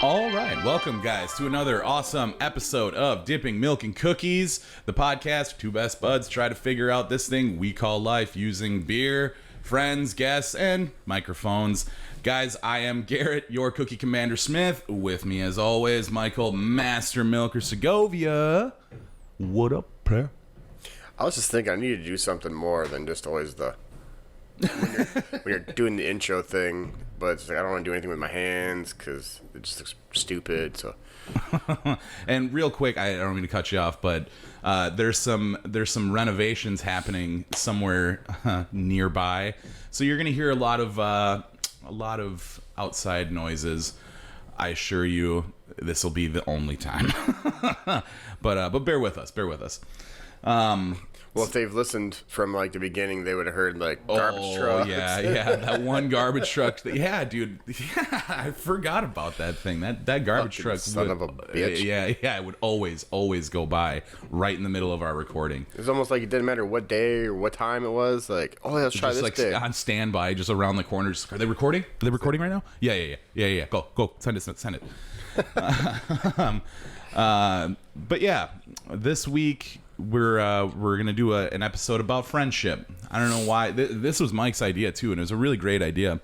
All right, welcome guys to another awesome episode of Dipping Milk and Cookies, the podcast where two best buds try to figure out this thing we call life using beer, friends, guests, and microphones. Guys, I am Garrett, your Cookie Commander Smith. With me as always, Michael Master Milker Segovia. What up, prayer? I was just thinking I need to do something more than just always when you're doing the intro thing, but it's like I don't want to do anything with my hands because it just looks stupid. So, and real quick, I don't mean to cut you off, but there's some renovations happening somewhere nearby, so you're gonna hear a lot of outside noises. I assure you, this will be the only time. but bear with us. well, if they've listened from like the beginning, they would have heard like garbage trucks. Yeah, that one garbage truck. Yeah, dude. Yeah, I forgot about that thing. That garbage Fucking truck. son of a bitch. Yeah, it would always go by right in the middle of our recording. It was almost like it didn't matter what day or what time it was. Like, oh, let's try Just this like day. on standby, just around the corner. Just, are they recording? Are they recording right now? Yeah. Go. Send it. But yeah, this week we're gonna do an episode about friendship. I don't know why this was Mike's idea too, and it was a really great idea,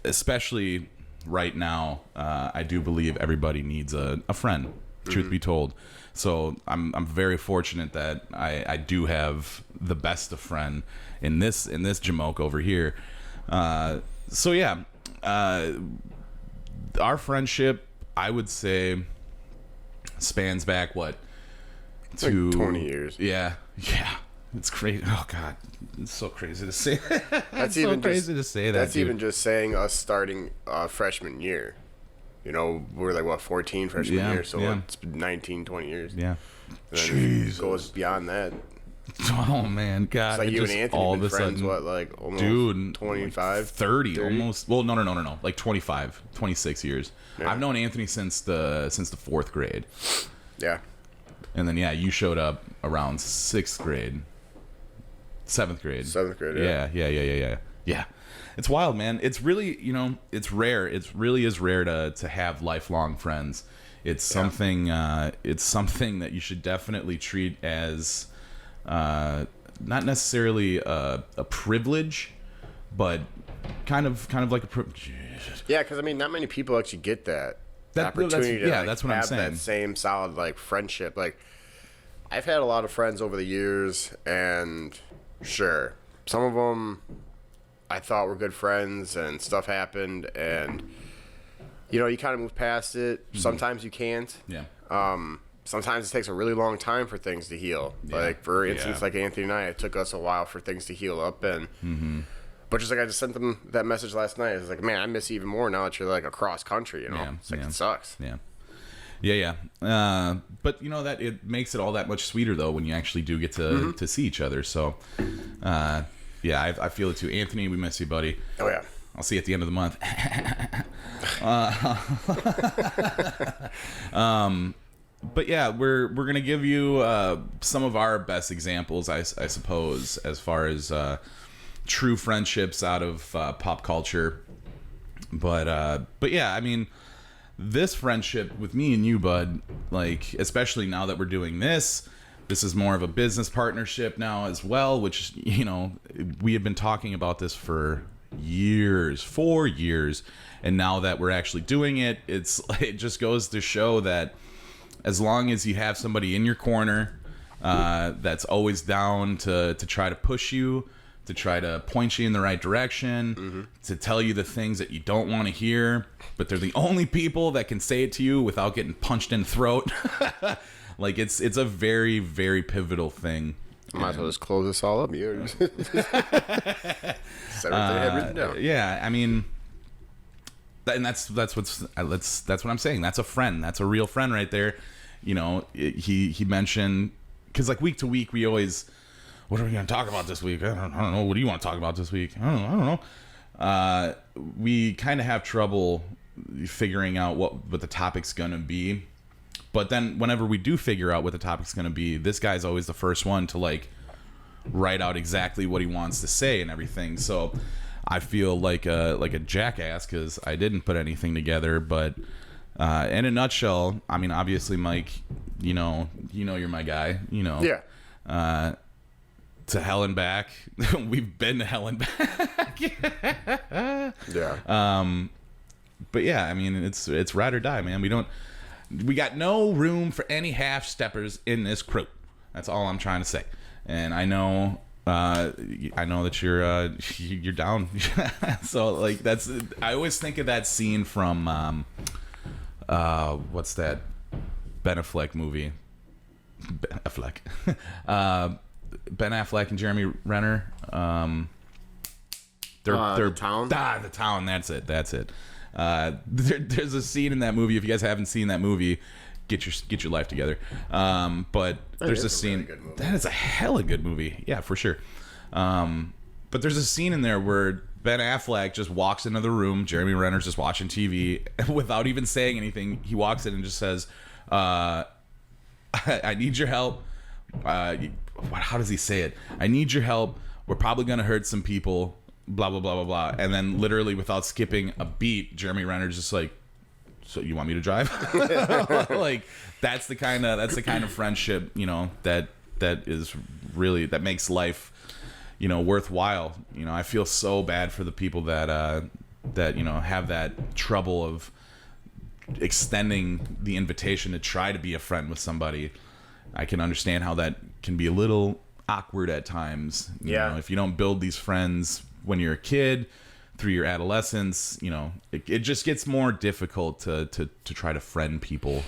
especially right now. I do believe everybody needs a friend. Truth be told, so I'm very fortunate that I do have the best of friend in this Jamoke over here. So yeah, our friendship, I would say, spans back to like 20 years. Yeah. It's crazy. Oh God, it's so crazy to say. That's even crazy to say that. That's dude. even just saying us starting freshman year. You know, we're like, 14 freshman year, so it's been 19, 20 years. Yeah. And then it goes beyond that. Oh man, God. It's like you and Anthony all been of a friends, sudden, like almost dude, 25? like 30, almost. Well, no. Like 25, 26 years. Yeah. I've known Anthony since the 4th grade. Yeah. And then, you showed up around 6th grade. 7th grade. 7th grade, Yeah. Yeah. It's wild, man. It's really, it's rare. It really is rare to have lifelong friends. It's something that you should definitely treat as not necessarily a privilege, but kind of like a privilege. Yeah, because not many people actually get that opportunity to that's what I'm have saying. that same solid like friendship. Like, I've had a lot of friends over the years, and sure, some of them I thought were good friends, and stuff happened, and you kind of move past it. Mm-hmm. Sometimes you can't. Yeah. Sometimes it takes a really long time for things to heal. Yeah. Like, for instance, like Anthony and I, it took us a while for things to heal up, and but just like I just sent them that message last night. I was like, man, I miss you even more now that you're like across country. It's like it sucks. Yeah. But that it makes it all that much sweeter though when you actually do get to see each other. So, I feel it too. Anthony, we miss you, buddy. Oh yeah. I'll see you at the end of the month. But yeah, we're gonna give you some of our best examples, I suppose, as far as true friendships out of pop culture. But yeah, this friendship with me and you, bud, like, especially now that we're doing this is more of a business partnership now as well, which, we have been talking about this for 4 years, and now that we're actually doing it, it just goes to show that as long as you have somebody in your corner that's always down to try to push you, to try to point you in the right direction, to tell you the things that you don't want to hear, but they're the only people that can say it to you without getting punched in the throat. Like, it's a very, very pivotal thing. Might as well just close this all up. You said everything I had written down. Yeah, and that's what I'm saying. That's a friend. That's a real friend right there. He mentioned, because like week to week we always, what are we going to talk about this week? I don't know. What do you want to talk about this week? I don't know. We kind of have trouble figuring out what the topic's going to be. But then whenever we do figure out what the topic's going to be, this guy's always the first one to like write out exactly what he wants to say and everything. So I feel like a jackass because I didn't put anything together. But in a nutshell, I mean, obviously, Mike, you're my guy. Yeah. To hell and back. We've been to hell and back. Yeah. But yeah, I mean, it's ride or die, man. We got no room for any half steppers in this crew. That's all I'm trying to say. And I know that you're down. So like I always think of that scene from what's that Ben Affleck movie? Ben Affleck. Ben Affleck and Jeremy Renner. The Town. The Town. That's it. There's a scene in that movie. If you guys haven't seen that movie, get your life together. But there's a scene really that is a hella good movie. Yeah, for sure. But there's a scene in there where Ben Affleck just walks into the room. Jeremy Renner's just watching TV without even saying anything. He walks in and just says, "I need your help." How does he say it? I need your help. We're probably gonna hurt some people. Blah blah blah blah blah. And then literally without skipping a beat, Jeremy Renner's just like, "So you want me to drive?" Like that's the kind of friendship that makes life worthwhile. I feel so bad for the people that have that trouble of extending the invitation to try to be a friend with somebody. I can understand how that can be a little awkward at times. If you don't build these friends when you're a kid through your adolescence, it just gets more difficult to try to friend people,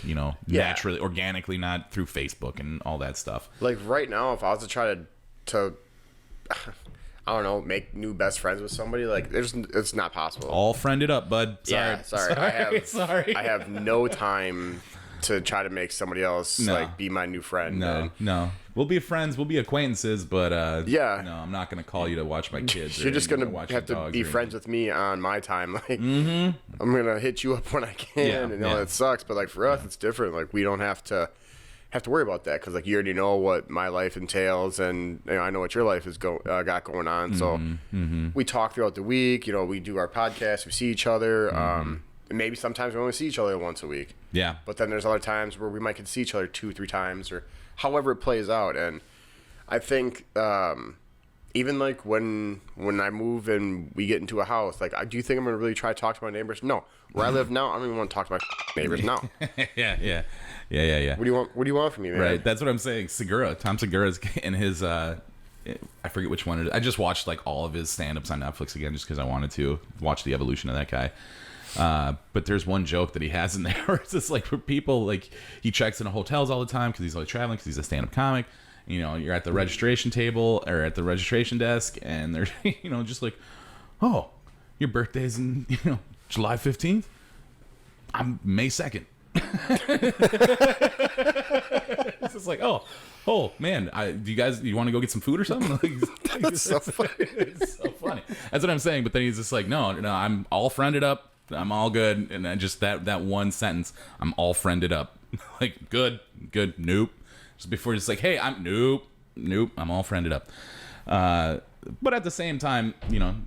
naturally, organically, not through Facebook and all that stuff. Like right now, if I was to try to I don't know, make new best friends with somebody, like it's not possible. All friended up, bud. Sorry. I have no time to try to make somebody else like be my new friend. No. We'll be friends. We'll be acquaintances, but yeah. No, I'm not going to call you to watch my kids. You're just going to have to be friends with me on my time. Like, I'm going to hit you up when I can, and it sucks. But like for us, it's different. Like we don't have to worry about that because like you already know what my life entails, and I know what your life is got going on. So we talk throughout the week. We do our podcast. We see each other. And maybe sometimes we only see each other once a week. Yeah. But then there's other times where we might get to see each other 2-3 times or however it plays out. And I think even like when I move and we get into a house, like do you think I'm going to really try to talk to my neighbors? No. Where I live now, I don't even want to talk to my neighbors now. Yeah. What do you want from me, man? Right. That's what I'm saying. Tom Segura's in his I forget which one it is. I just watched like all of his stand-ups on Netflix again just because I wanted to watch the evolution of that guy. But there's one joke that he has in there where it's just like for people, like he checks into hotels all the time because he's always traveling because he's a stand-up comic. You're at the registration table or at the registration desk and they're, just like, "Oh, your birthday's in, July 15th? I'm May 2nd. It's just like, oh man, do you want to go get some food or something? Like, That's so funny. It's so funny. That's what I'm saying. But then he's just like, no, I'm all friended up. I'm all good. And then just that one sentence, I'm all friended up. Like, good, nope. Just before he's like, hey, I'm nope, I'm all friended up. But at the same time,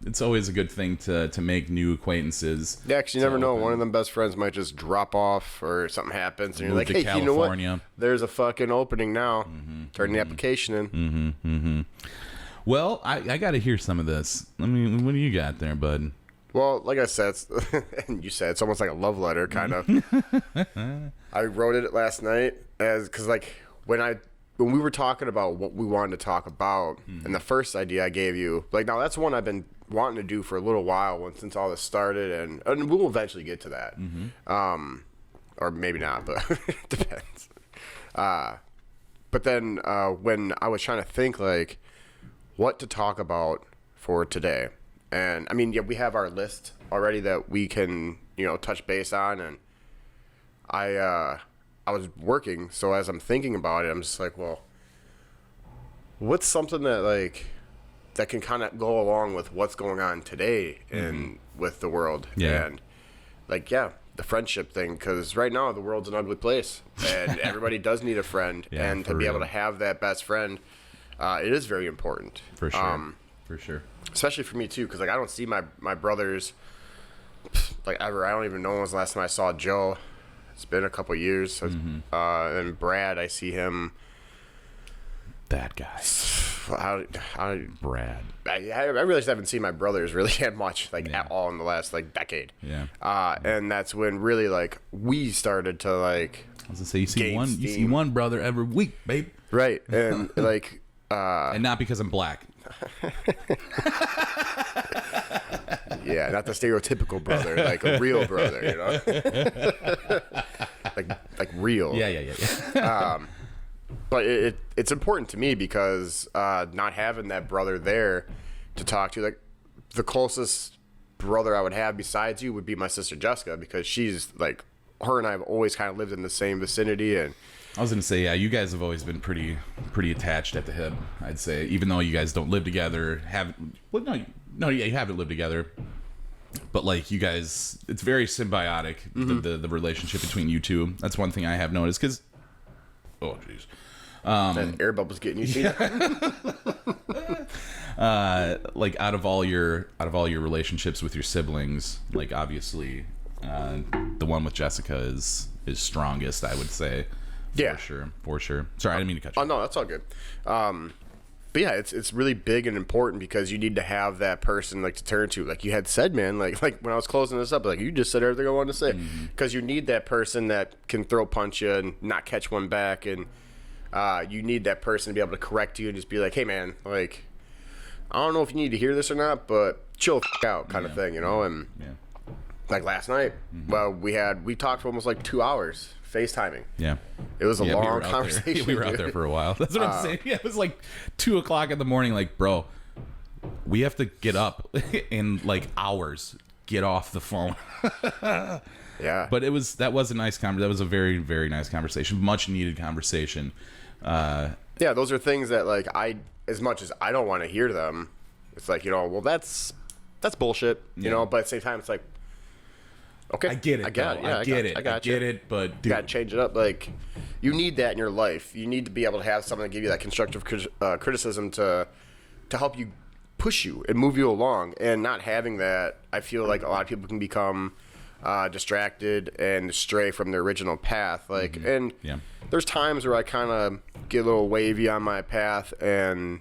it's always a good thing to make new acquaintances. Yeah, because you never know. One of them best friends might just drop off or something happens. And you're like, hey, California. You know what? There's a fucking opening now. Turn the application in. Well, I got to hear some of this. I mean, what do you got there, bud? Well, like I said, and you said, it's almost like a love letter, kind of. I wrote it last night because, like, when we were talking about what we wanted to talk about, and the first idea I gave you, like, now that's one I've been wanting to do for a little while since all this started, and we'll eventually get to that. Or maybe not, but it depends. But then when I was trying to think, like, what to talk about for today, and I mean, yeah, we have our list already that we can, touch base on, and I was working, so as I'm thinking about it, I'm just like, well, what's something that can kind of go along with what's going on today and with the world, and the friendship thing, because right now the world's an ugly place, and everybody does need a friend, and to be able to have that best friend, it is very important. For sure. For sure. Especially for me too, because like I don't see my brothers like ever. I don't even know when was the last time I saw Joe. It's been a couple years. And Brad, I see him. That guy. Brad. I really just haven't seen my brothers really that much, like at all in the last like decade. Yeah. And that's when really like we started to like. I was gonna say you see one brother every week, babe. Right, and like. And not because I'm black. Yeah, not the stereotypical brother, like a real brother, you know. like real. Yeah. But it's important to me because not having that brother there to talk to, like the closest brother I would have besides you would be my sister Jessica, because she's like, her and I have always kind of lived in the same vicinity. And I was gonna say, yeah, you guys have always been pretty attached at the hip. I'd say, even though you guys don't live together, you haven't lived together, but like you guys, it's very symbiotic. The relationship between you two. That's one thing I have noticed. Because, oh jeez, that air bubble's getting you. See like out of all your relationships with your siblings, like obviously, the one with Jessica is strongest, I would say. For sure. Sorry, I didn't mean to cut you. Oh no, that's all good. But yeah, it's really big and important because you need to have that person like to turn to. Like you had said, man, like when I was closing this up, like you just said everything I wanted to say, because you need that person that can throw punch you and not catch one back, and you need that person to be able to correct you and just be like, hey man, like I don't know if you need to hear this or not, but chill the out, kind of thing, you know. And like last night, well, we talked for almost like 2 hours. FaceTiming. Yeah. It was a long conversation. We were out there for a while. That's what I'm saying. Yeah, it was like 2:00 in the morning. Like, bro, we have to get up in like hours. Get off the phone. Yeah. But that was a nice conversation. That was a very, very nice conversation. Much needed conversation. Yeah, those are things that like as much as I don't want to hear them, it's like, you know, well that's bullshit. You know, but at the same time it's like, okay, I get it. I get it. But dude, you gotta change it up. Like, you need that in your life. You need to be able to have someone to give you that constructive criticism to help you push you and move you along. And not having that, I feel like a lot of people can become distracted and stray from their original path. Like, and there's times where I kind of get a little wavy on my path, and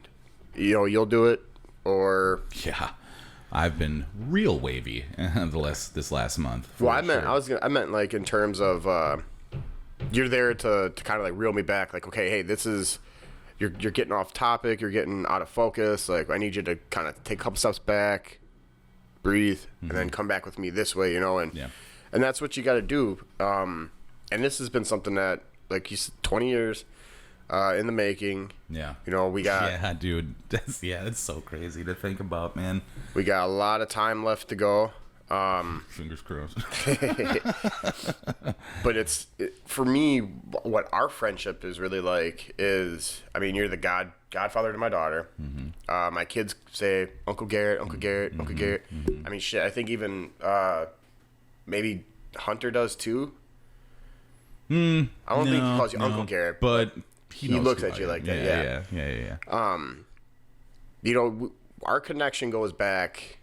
you know, you'll do it, or I've been real wavy this last month. Well, I meant like in terms of you're there to kind of like reel me back. Like, okay, hey, this is you're getting off topic. You're getting out of focus. Like, I need you to kind of take a couple steps back, breathe, and then come back with me this way. You know, and that's what you got to do. And this has been something that, like you said, 20 years. In the making. Yeah. You know, we got... Yeah, dude. That's so crazy to think about, man. We got a lot of time left to go. Fingers crossed. But for me, what our friendship is really like is, I mean, you're the godfather to my daughter. My kids say Uncle Garrett, Uncle Garrett, Uncle Garrett. I mean, shit, I think even maybe Hunter does too. I don't think he calls you Uncle Garrett. But... He looks at you like that. Yeah. You know, our connection goes back,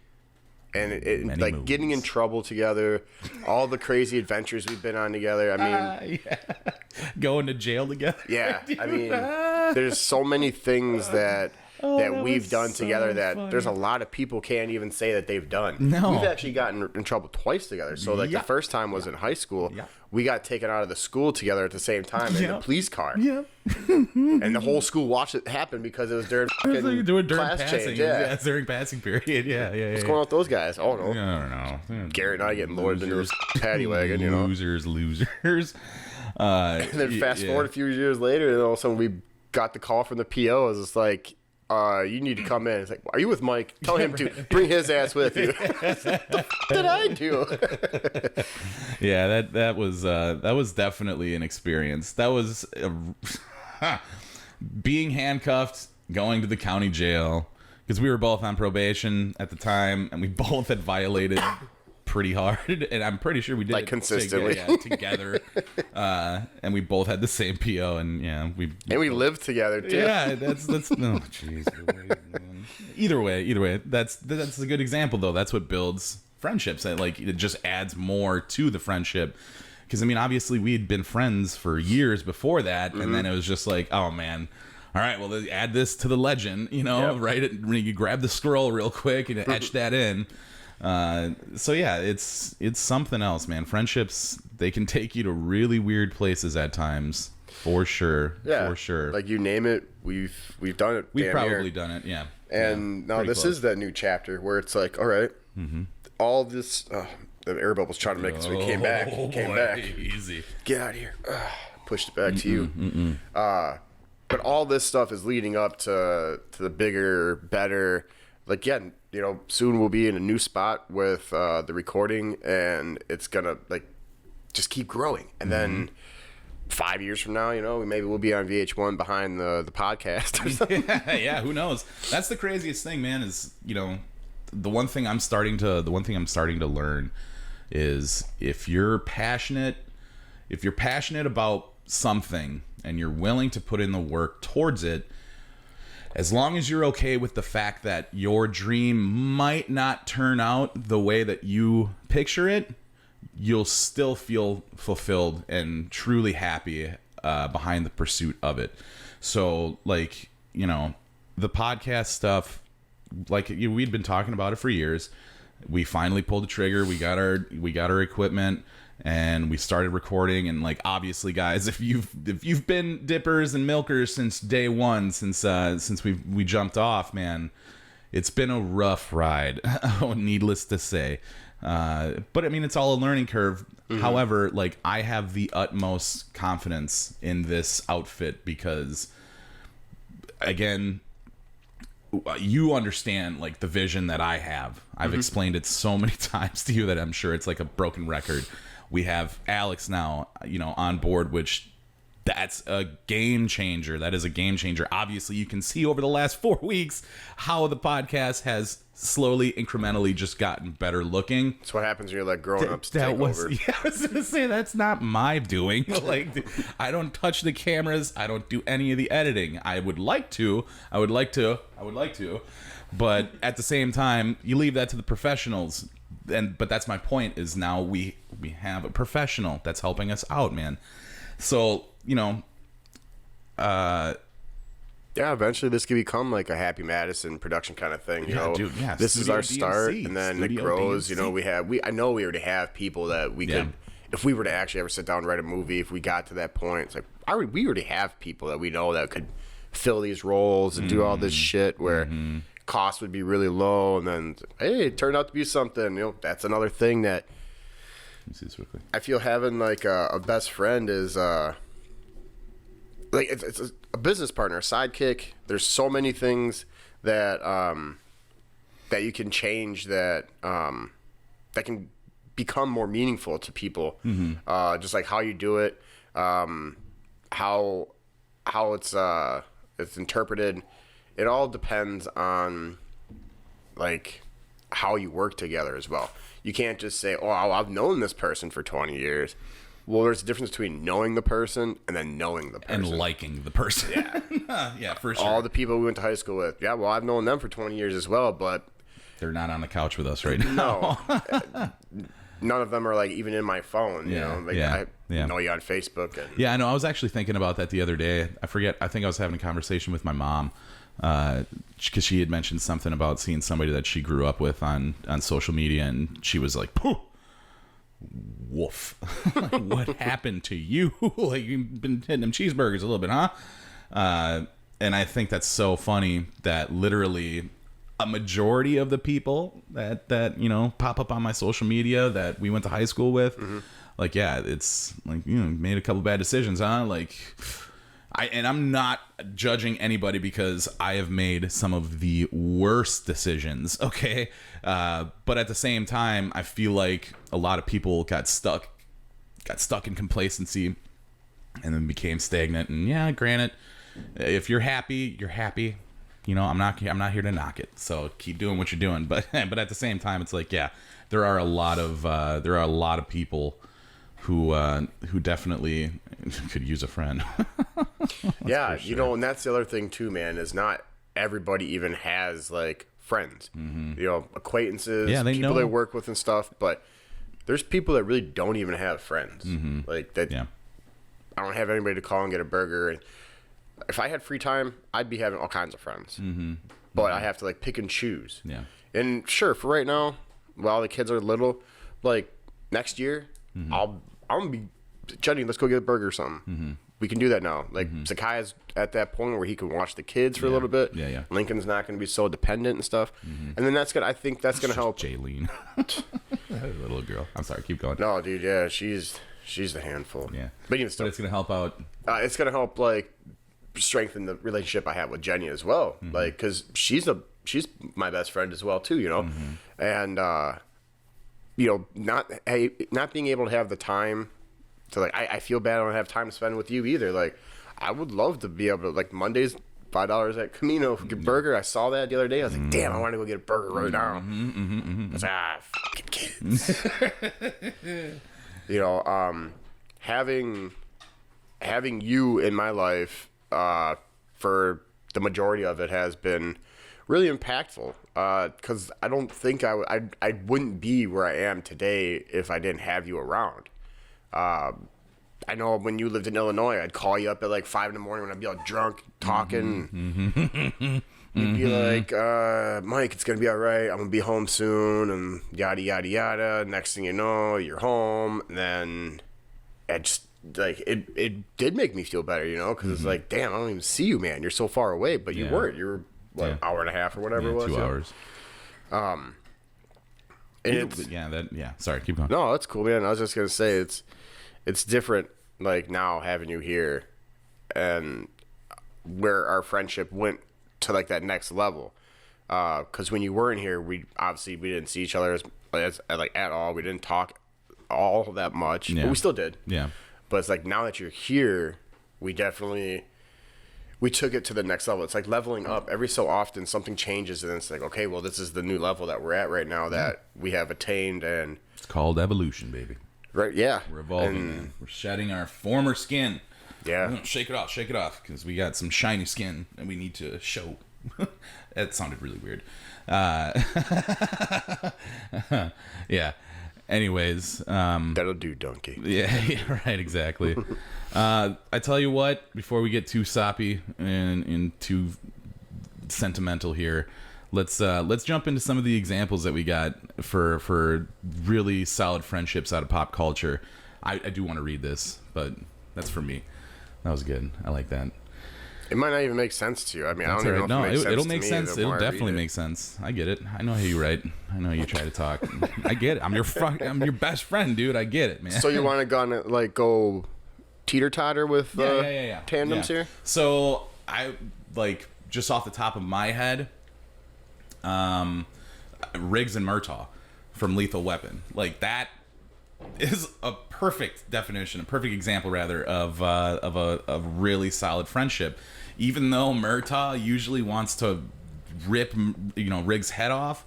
and it like movies. Getting in trouble together, all the crazy adventures we've been on together. I mean, going to jail together. Yeah, I mean, there's so many things that we've done together that there's a lot of people can't even say that they've done. No, we've actually gotten in trouble twice together. So like the first time was in high school. We got taken out of the school together at the same time in the police car. And the whole school watched it happen because it was during class passing. change. Yeah, during passing period. Yeah. What's going on with those guys? Oh no. I don't know. Garrett and I getting loaded into his paddy wagon. You know, losers. And then fast forward a few years later, and all of a sudden we got the call from the PO. It's just like, you need to come in. It's like, are you with Mike? Tell him to bring his ass with you. What the did I do? Yeah, that was definitely an experience. That was being handcuffed, going to the county jail, because we were both on probation at the time, and we both had violated pretty hard, and I'm pretty sure we did like it consistently together. And we both had the same PO, and we lived together too. Yeah, that's no, jeez. either way, that's a good example though. That's what builds friendships. Like it just adds more to the friendship. Because I mean, obviously we'd been friends for years before that, and then it was just like, oh man, all right, well add this to the legend, right? You grab the scroll real quick and etch that in. So yeah, it's something else, man. Friendships, they can take you to really weird places at times, for sure. Yeah, for sure. Like you name it, we've done it. We've probably done it, yeah. And now this is that new chapter where it's like, all right, all this. The air bubbles trying to make it so he came back. Easy. Get out of here. Pushed it back to you. But all this stuff is leading up to the bigger, better. Like, yeah, soon we'll be in a new spot with the recording, and it's gonna just keep growing. And then 5 years from now, maybe we'll be on VH1 behind the podcast or something. Yeah, who knows? That's the craziest thing, man. Is the one thing I'm starting to learn is if you're passionate about something and you're willing to put in the work towards it, as long as you're okay with the fact that your dream might not turn out the way that you picture it, you'll still feel fulfilled and truly happy behind the pursuit of it. So the podcast stuff, we'd been talking about it for years. We finally pulled the trigger. We got our equipment, and we started recording. And obviously, guys, if you've been dippers and milkers since day one, since we jumped off, man, it's been a rough ride. Needless to say, but I mean, it's all a learning curve. However, I have the utmost confidence in this outfit because, again, you understand the vision that I have. I've explained it so many times to you that I'm sure it's like a broken record. We have Alex now, on board, which that's a game changer. That is a game changer. Obviously, you can see over the last 4 weeks how the podcast has slowly, incrementally just gotten better looking. That's what happens when you're grown ups take over. Yeah, I was gonna say that's not my doing. I don't touch the cameras. I don't do any of the editing. I would like to, but at the same time, you leave that to the professionals. But that's my point. Is now we have a professional that's helping us out, man. So yeah, eventually this could become a Happy Madison production kind of thing. Dude, yeah. This is our start, DMC, and then Studio it grows. DMC. I know we already have people that we could, if we were to actually ever sit down and write a movie, if we got to that point, it's we already have people that we know that could fill these roles and do all this shit where cost would be really low, and then hey, it turned out to be something. That's another thing that Let me see this quickly. I feel having a best friend is it's a business partner, a sidekick. There's so many things that that you can change that can become more meaningful to people. Just how you do it, how it's interpreted. It all depends on how you work together as well. You can't just say, "Oh, I've known this person for 20 years." Well, there's a difference between knowing the person and then knowing the person. And liking the person. Yeah. Yeah, for sure. All the people we went to high school with. Yeah, well, I've known them for 20 years as well, but they're not on the couch with us right now. No. None of them are even in my phone, I know you on Facebook. Yeah, I know. I was actually thinking about that the other day. I think I was having a conversation with my mom because she had mentioned something about seeing somebody that she grew up with on social media, and she was like, "Pooh, woof." What happened to you? You've been hitting them cheeseburgers a little bit, huh? And I think that's so funny that literally a majority of the people that pop up on my social media that we went to high school with, it's made a couple bad decisions, huh? I'm not judging anybody because I have made some of the worst decisions, okay? But at the same time, I feel like a lot of people got stuck in complacency and then became stagnant. And yeah, granted, if you're happy, you're happy. I'm not here to knock it. So keep doing what you're doing. But at the same time, it's there are a lot of people who definitely could use a friend. Yeah, sure. And that's the other thing too, man, is not everybody even has like friends, you know, acquaintances, Yeah, they people know. they work with and stuff. But there's people that really don't even have friends, like that. Yeah. I don't have anybody to call and get a burger. And if I had free time, I'd be having all kinds of friends. But I have to like pick and choose. Yeah. And sure, for right now, while the kids are little, like next year, I'm gonna be Jenny. Let's go get a burger or something. We can do that now. Like Zakai's at that point where he can watch the kids for a little bit. Yeah, yeah. Lincoln's not gonna be so dependent and stuff. And then I think that's gonna help. Jaylene. Little girl. I'm sorry. Keep going. No, dude, yeah, she's the handful. Yeah. But even But still, it's gonna help out. it's gonna help like strengthen the relationship I have with Jenny as well. Like, cause she's my best friend as well too, you know, and you know, not being able to have the time to like, I feel bad I don't have time to spend with you either. Like, I would love to be able to like Mondays. $5 at Camino get burger. I saw that the other day. I was like, damn, I want to go get a burger right now. I was like, fucking kids. You know, having you in my life for the majority of it has been really impactful. Because I don't think I wouldn't be where I am today if I didn't have you around. I know when you lived in Illinois, I'd call you up at like 5 a.m. when I'd be all drunk talking. You'd be like, Mike, it's going to be all right. I'm going to be home soon and yada, yada, yada. Next thing you know, you're home. And then it just like, it did make me feel better, you know, because it's like, damn, I don't even see you, man. You're so far away, but you weren't. You were what, an hour and a half or whatever it was. 2 hours. Sorry, keep going. No, that's cool, man. I was just going to say it's different like now having you here and where our friendship went to like that next level. Because when you weren't here, we didn't see each other as like at all. We didn't talk all that much, but we still did. Yeah. But it's like now that you're here, we took it to the next level. It's like leveling up. Every so often something changes and it's like, okay, well, this is the new level that we're at right now that we have attained. And It's called evolution, baby. right, yeah. We're evolving, man. We're shedding our former skin. Yeah. Shake it off, because we got some shiny skin and we need to show. That sounded really weird. Yeah. Anyways. That'll do, donkey. Yeah, right, exactly. I tell you what, before we get too soppy and too sentimental here, let's jump into some of the examples that we got for really solid friendships out of pop culture. I do want to read this, but that's for me. That was good. I like that. It might not even make sense to you. I mean, That's I don't even know if it makes sense it'll to make me sense. the It'll more I read definitely it. make sense. I get it. I know how you write. I know how you try to talk. I get it. I'm your best friend, dude. I get it, man. So you want to go teeter-totter with tandems here? So I like just off the top of my head, Riggs and Murtaugh from Lethal Weapon. Like that is a perfect definition, a perfect example rather of a really solid friendship. Even though Murtaugh usually wants to rip, Riggs' head off,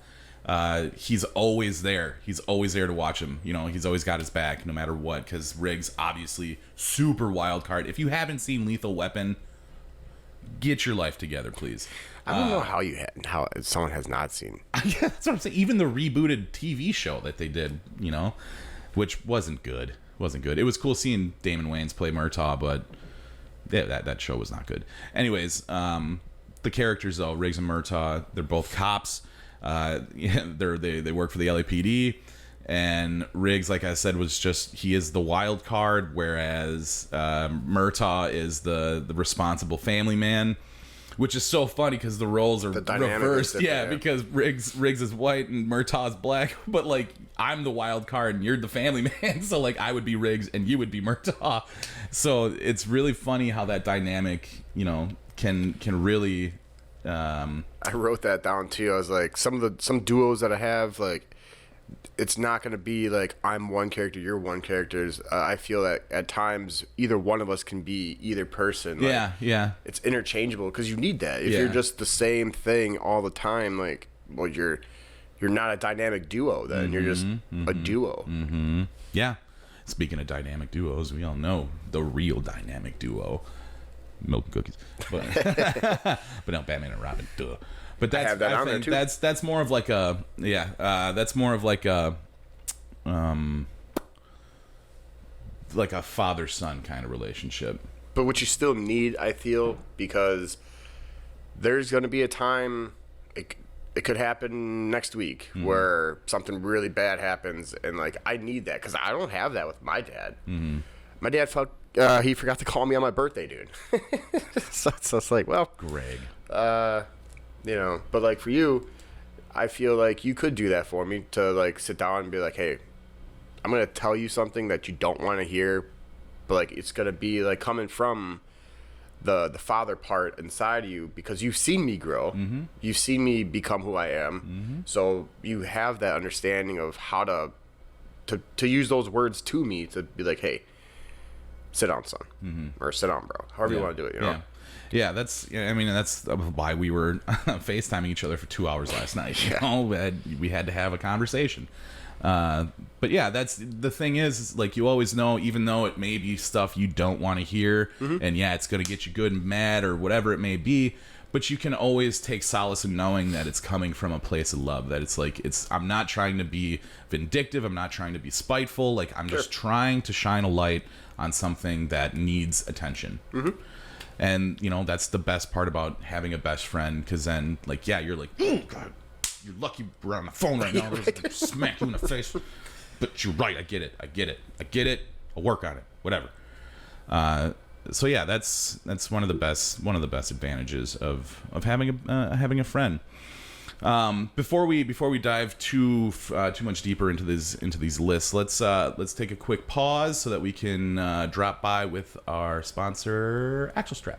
he's always there. He's always there to watch him. He's always got his back no matter what, because Riggs obviously super wild card. If you haven't seen Lethal Weapon, get your life together, please. I don't know how someone has not seen. Yeah, that's what I'm saying. Even the rebooted TV show that they did, which wasn't good. It was cool seeing Damon Wayans play Murtaugh, but that show was not good. Anyways, the characters though, Riggs and Murtaugh, they're both cops. They work for the LAPD, and Riggs, like I said, he is the wild card, whereas Murtaugh is the responsible family man. Which is so funny because the roles are reversed. Yeah, because Riggs is white and Murtaugh's black. But like, I'm the wild card and you're the family man. So like, I would be Riggs and you would be Murtaugh. So it's really funny how that dynamic, can really. I wrote that down too. I was like, some duos that I have, like, it's not going to be like I'm one character, you're one character. I feel that at times either one of us can be either person. Like, yeah. It's interchangeable because you need that. If you're just the same thing all the time, like, well, you're not a dynamic duo then. You're just a duo. Mm-hmm. Yeah. Speaking of dynamic duos, we all know the real dynamic duo, milk and cookies, but but no, Batman and Robin, duh. But that's have that on there, too. that's more of like a that's more of like a father-son kind of relationship. But what you still need, I feel, because there's going to be a time, it could happen next week, where something really bad happens, and like I need that because I don't have that with my dad. My dad felt he forgot to call me on my birthday, dude. so it's like, well, Greg. you know, but like for you, I feel like you could do that for me, to like sit down and be like, hey, I'm gonna tell you something that you don't want to hear, but like it's gonna be like coming from the father part inside of you, because you've seen me grow, you've seen me become who I am, so you have that understanding of how to use those words to me to be like, hey, sit down, son, or sit down, bro, however you want to do it, you know. Yeah, that's why we were FaceTiming each other for 2 hours last night. You know, we had to have a conversation. But yeah, that's the thing is like, you always know, even though it may be stuff you don't want to hear, and yeah, it's going to get you good and mad or whatever it may be, but you can always take solace in knowing that it's coming from a place of love, that it's like, I'm not trying to be vindictive, I'm not trying to be spiteful, like I'm just trying to shine a light on something that needs attention. And, you know, that's the best part about having a best friend, because then, like, yeah, you're like, oh, God, you're lucky we're on the phone right now. There's to smack you in the face. But you're right. I get it. I'll work on it. Whatever. So, yeah, that's one of the best advantages of having a friend. Before we dive too much deeper into these lists, let's take a quick pause so that we can drop by with our sponsor, Axelstrad.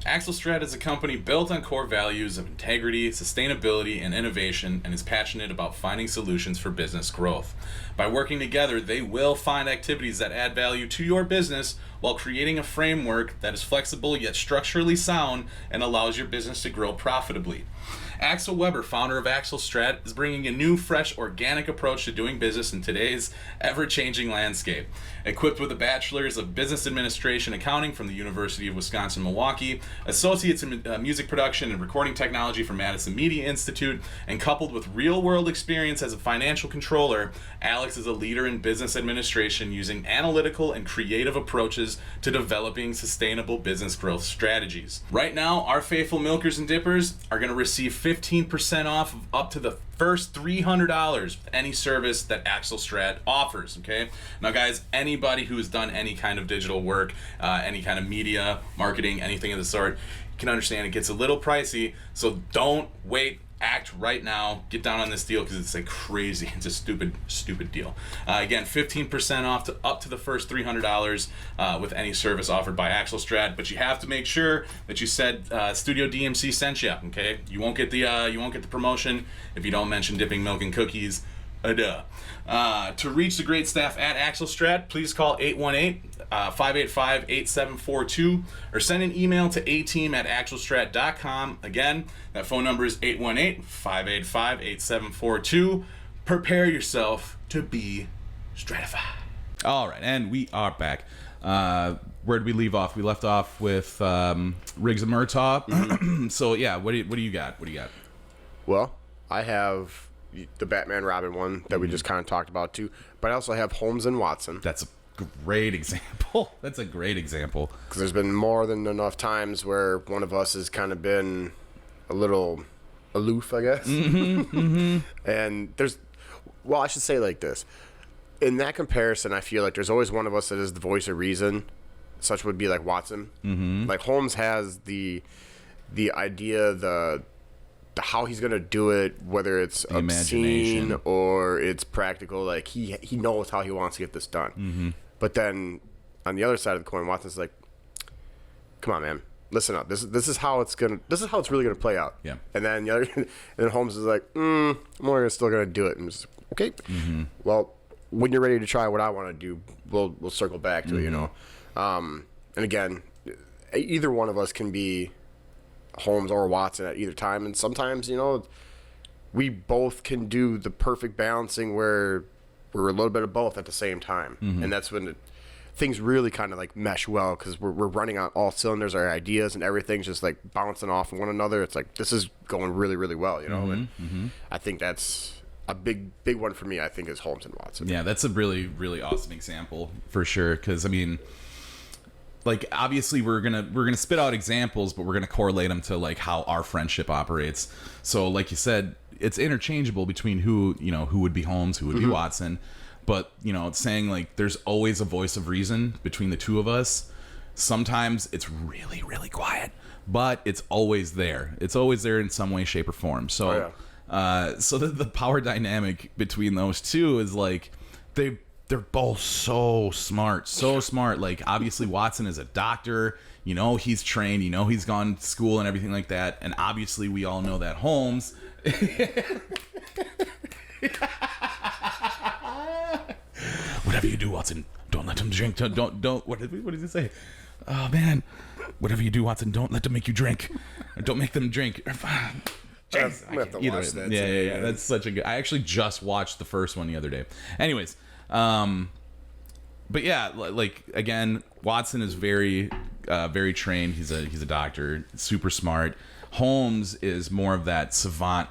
Axelstrad is a company built on core values of integrity, sustainability, and innovation, and is passionate about finding solutions for business growth. By working together, they will find activities that add value to your business while creating a framework that is flexible yet structurally sound and allows your business to grow profitably. Axel Weber, founder of Axelstrad, is bringing a new, fresh, organic approach to doing business in today's ever-changing landscape. Equipped with a bachelor's of business administration accounting from the University of Wisconsin-Milwaukee, associates in music production and recording technology from Madison Media Institute, and coupled with real-world experience as a financial controller, Alex is a leader in business administration using analytical and creative approaches to developing sustainable business growth strategies. Right now, our faithful milkers and dippers are going to receive 15% off up to the first $300 with any service that Axelstrad offers. Okay, now guys, anybody who has done any kind of digital work, any kind of media marketing, anything of the sort, can understand it gets a little pricey, so don't wait. Act right now. Get down on this deal, because it's like crazy. It's a stupid deal. Again, 15% off up to the first $300 with any service offered by Axelstrad. But you have to make sure that you said Studio DMC sent you. Okay, you won't get the promotion if you don't mention dipping milk and cookies. To reach the great staff at Axelstrad, please call 818-585-8742 or send an email to ateam@axelstrad.com. Again, that phone number is 818-585-8742. Prepare yourself to be stratified. All right, and we are back. Where did we leave off? We left off with Riggs and Murtaugh. So yeah, what do you got? Well, I have the Batman Robin one that we just kind of talked about too, but I also have Holmes and Watson. That's a great example. Because there's been more than enough times where one of us has kind of been a little aloof, I guess. And I should say like this. In that comparison, I feel like there's always one of us that is the voice of reason. Such would be like Watson. Like Holmes has the idea, the how he's gonna do it, whether it's the obscene or it's practical. Like he knows how he wants to get this done. But then on the other side of the coin, Watson's like, "Come on, man, listen up. This is how it's really gonna play out." Yeah. And then and then Holmes is like, "I'm still gonna do it." And just okay. Well, when you're ready to try what I want to do, we'll circle back to it. You know. And again, either one of us can be Holmes or Watson at either time, and sometimes, you know, we both can do the perfect balancing where we're a little bit of both at the same time. And that's when things really kind of like mesh well because we're running on all cylinders. Our ideas and everything's just like bouncing off of one another. It's like this is going really, really well, you know. And I think that's a big one for me. I think is Holmes and Watson. Yeah, that's a really, really awesome example for sure. Because I mean, like obviously we're gonna spit out examples, but we're gonna correlate them to like how our friendship operates. So like you said, it's interchangeable between who would be Holmes, who would be Watson. But, it's saying, like, there's always a voice of reason between the two of us. Sometimes it's really, really quiet, but it's always there. It's always there in some way, shape, or form. So, so the power dynamic between those two is, like, they're both so smart. Like, obviously, Watson is a doctor. He's trained. He's gone to school and everything like that. And obviously, we all know that Holmes... Whatever you do, Watson, don't let them drink. Don't. What does he say? Oh man, whatever you do, Watson, don't let them make you drink. Don't make them drink. Jeez, I have to watch that. Yeah. That's such a good. I actually just watched the first one the other day. Anyways, but yeah, like again, Watson is very trained. He's a doctor, super smart. Holmes is more of that savant,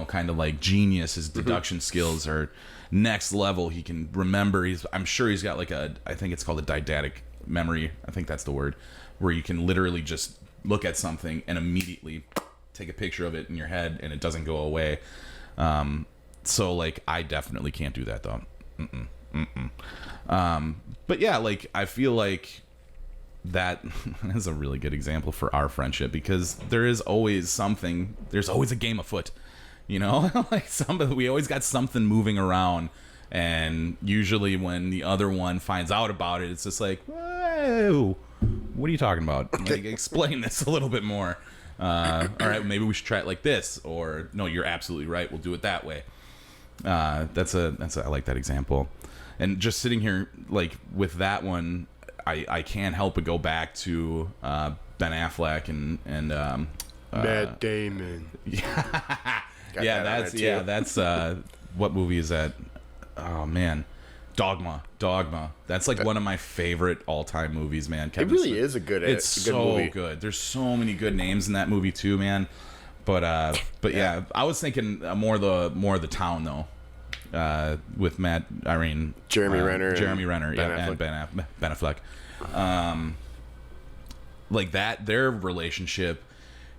kind of like genius. His deduction skills are next level. He can remember. I'm sure he's got like I think it's called a didactic memory. I think that's the word, where you can literally just look at something and immediately take a picture of it in your head and it doesn't go away. So like I definitely can't do that though. But yeah, like I feel like that is a really good example for our friendship because there is always something. There's always a game afoot. Like we always got something moving around, and usually when the other one finds out about it, it's just like, whoa, what are you talking about? Like, explain this a little bit more. All right, maybe we should try it like this, or no, you're absolutely right. We'll do it that way. I like that example, and just sitting here like with that one, I can't help but go back to Ben Affleck and Matt Damon. That's what movie is that? Oh man, Dogma. That's like one of my favorite all-time movies, man. It really is a good movie. It's so good. There's so many good names in that movie too, man. But yeah, I was thinking more of the town though. With Jeremy Renner, and Ben Affleck. Like that, their relationship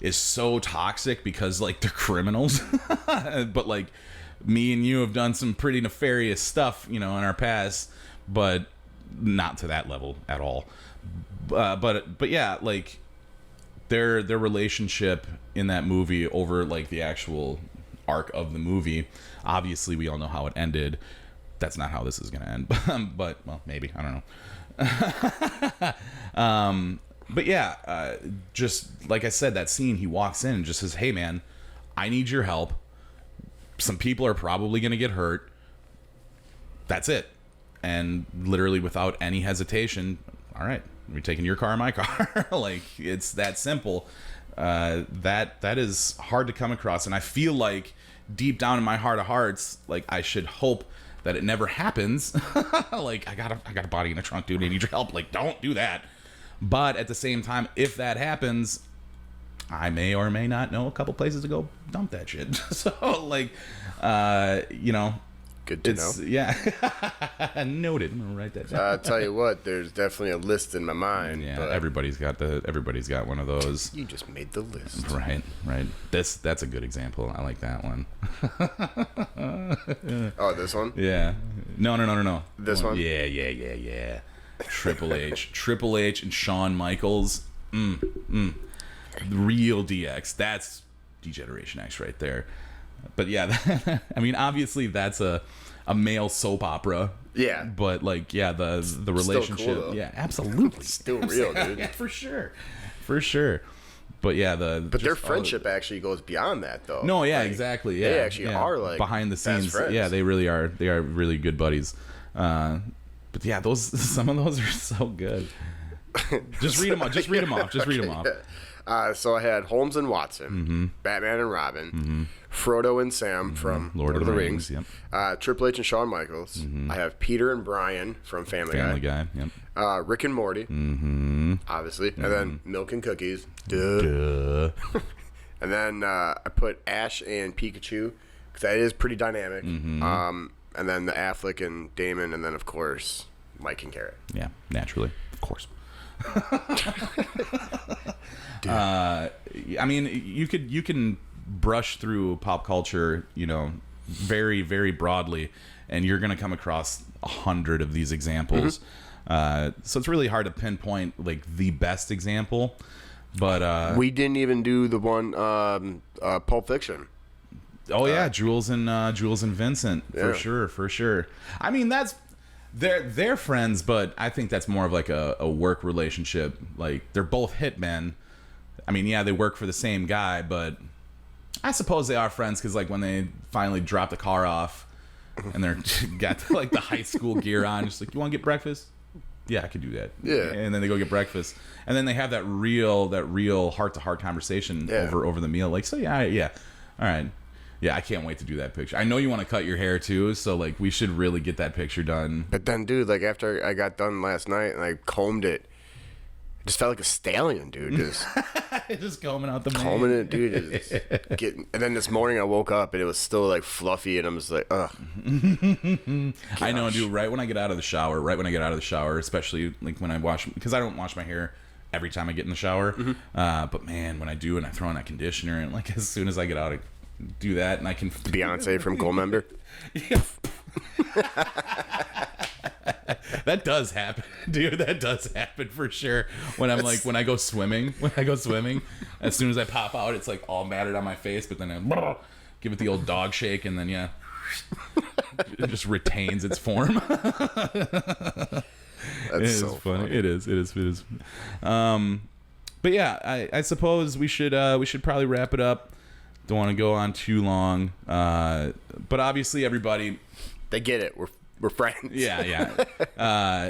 is so toxic because like they're criminals, but like me and you have done some pretty nefarious stuff, in our past, but not to that level at all. But yeah, like their relationship in that movie over like the actual arc of the movie. Obviously, we all know how it ended. That's not how this is going to end, but well, maybe, I don't know. But yeah, just like I said, that scene, he walks in and just says, "Hey man, I need your help. Some people are probably going to get hurt." That's it. And literally without any hesitation, all right, we're taking your car and my car. Like, it's that simple. That is hard to come across. And I feel like deep down in my heart of hearts, like I should hope that it never happens. Like, I got a body in the trunk, dude. I need your help. Like, don't do that. But at the same time, if that happens, I may or may not know a couple places to go dump that shit. So, like, good to know. Yeah. Noted. I'm gonna write that down. I'll tell you what, there's definitely a list in my mind. Yeah, but everybody's got one of those. You just made the list. Right. That's a good example. I like that one. Oh, this one? Yeah. No. This one? Yeah. Triple H and Shawn Michaels. Real DX. That's D-Generation X right there. But yeah, I mean, obviously that's a male soap opera. Yeah. But like, yeah, the relationship. Still cool, though. Yeah, absolutely. It's still real, dude. Yeah, for sure. But yeah, their friendship actually goes beyond that, though. No, yeah, like, exactly. Yeah, they actually are like behind the scenes. best friends. Yeah, they really are. They are really good buddies. But yeah, some of those are so good. Just read them off. So I had Holmes and Watson, Batman and Robin, Frodo and Sam from Lord of the Rings, Triple H and Shawn Michaels. I have Peter and Brian from Family Guy. Yep. Rick and Morty, obviously, and then Milk and Cookies. Duh. And then I put Ash and Pikachu because that is pretty dynamic. And then the Affleck and Damon, and then of course Mike and Garrett. Yeah, naturally, of course. I mean, you can brush through pop culture, very, very broadly, and you're going to come across 100 of these examples. So it's really hard to pinpoint like the best example. But we didn't even do the one Pulp Fiction. Oh yeah, Jules and Vincent, for sure. I mean, they're friends, but I think that's more of like a work relationship. Like they're both hitmen. I mean, yeah, they work for the same guy, but I suppose they are friends because like when they finally drop the car off and they're got like the high school gear on, just like, you want to get breakfast? Yeah, I could do that. Yeah. And then they go get breakfast, and then they have that real heart to heart conversation over the meal. Like, so yeah, all right. Yeah, I can't wait to do that picture. I know you want to cut your hair too, so like we should really get that picture done. But then, dude, like after I got done last night and I combed it, I just felt like a stallion, dude. Just combing out the combing it, dude. And then this morning I woke up and it was still like fluffy, and I was like, ugh. I know, dude. Right when I get out of the shower, especially like when I wash, because I don't wash my hair every time I get in the shower. But man, when I do and I throw in that conditioner, and like as soon as I get out, I do that, and I can Beyonce from Goldmember. That does happen, dude. That does happen for sure. When I go swimming, as soon as I pop out, it's like all matted on my face. But then I give it the old dog shake, and then it just retains its form. That's so funny. It is. But yeah, I suppose we should probably wrap it up. Don't want to go on too long. But obviously, everybody, they get it. We're friends. Yeah.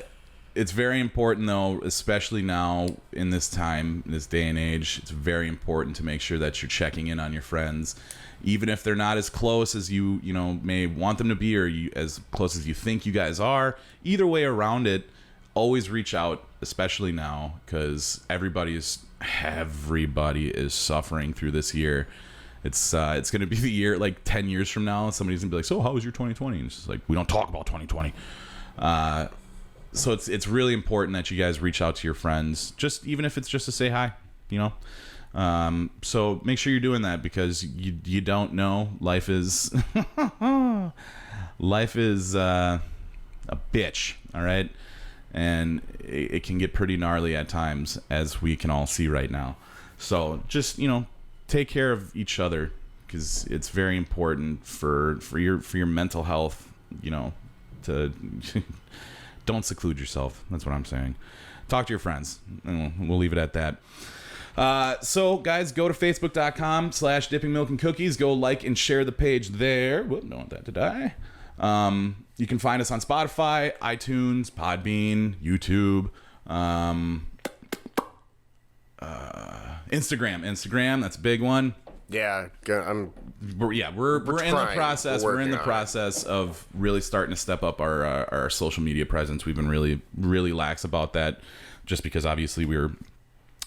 It's very important, though, especially now in this time, this day and age. It's very important to make sure that you're checking in on your friends, even if they're not as close as you may want them to be, or as close as you think you guys are. Either way around it, always reach out, especially now, because everybody is suffering through this year. It's going to be the year, like 10 years from now, somebody's going to be like, so how was your 2020? And it's just like, we don't talk about 2020. So it's really important that you guys reach out to your friends, just even if it's just to say hi, So make sure you're doing that, because you don't know. Life is a bitch, all right? And it can get pretty gnarly at times, as we can all see right now. So just, take care of each other, because it's very important for your mental health, to don't seclude yourself. That's what I'm saying. Talk to your friends, and we'll leave it at that. So guys, go to facebook.com/dipping milk and cookies. Go like and share the page there. Whoop, don't want that to die. You can find us on Spotify, iTunes, Podbean, YouTube, Instagram, that's a big one. Yeah, we're in the process. We're in the process of really starting to step up our social media presence. We've been really, really lax about that, just because obviously we were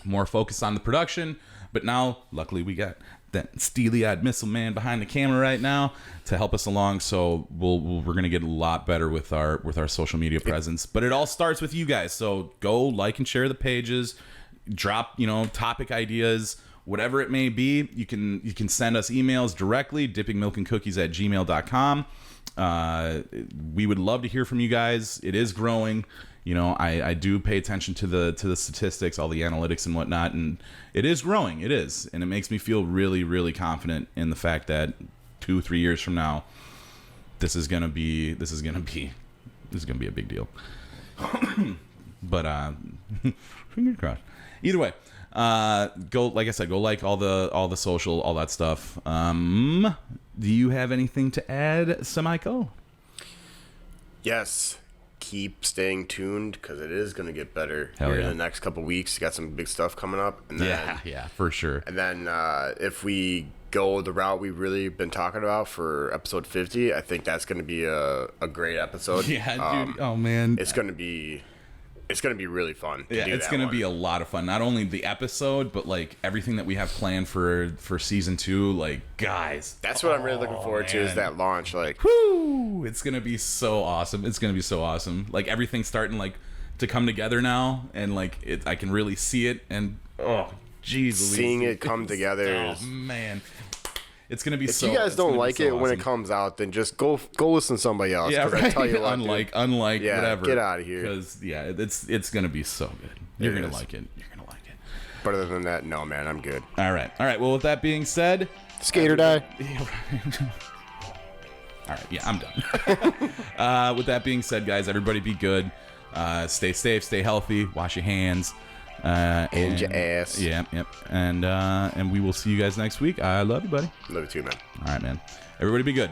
more focused on the production. But now, luckily, we got that steely-eyed missile man behind the camera right now to help us along. So we're gonna get a lot better with our social media presence. But it all starts with you guys. So go like and share the pages. Drop topic ideas, whatever it may be. You can send us emails directly, dippingmilkandcookies@gmail.com. We would love to hear from you guys. It is growing. I do pay attention to the statistics, all the analytics and whatnot, and it is growing. It is, and it makes me feel really, really confident in the fact that 2-3 years from now, this is gonna be a big deal. But fingers crossed. Either way, go like all the social, all that stuff. Do you have anything to add, Samiko? Yes. keep staying tuned because it is going to get better Hell here yeah. in the next couple weeks. Got some big stuff coming up. And then, Yeah, for sure. And then if we go the route we've really been talking about for episode 50, I think that's going to be a great episode. Yeah, dude. Oh man, It's going to be really fun. it's going to be a lot of fun. Not only the episode, but like everything that we have planned for season 2. Like, guys, That's what I'm really looking forward to, is that launch. Like, whoo! It's going to be so awesome. It's going to be so awesome. Like everything's starting like to come together now, and like I can really see it. And oh, jeez, seeing it come together Oh is... man. It's gonna be If so. you guys it's gonna don't be like so it when it awesome. comes out, then just go listen to somebody else. Yeah, 'cause right. I tell you what, unlike, Yeah, whatever. get outta here. Because it's gonna be so good. You're It gonna is. like it. You're gonna like it. But other than that, no, man, I'm good. All right. Well, with that being said, Skate or die. all right. Yeah, I'm done. With that being said, guys, everybody be good. Stay safe. Stay healthy. Wash your hands. And your ass. Yep. And we will see you guys next week. I love you, buddy. Love you too, man. All right, man. Everybody be good.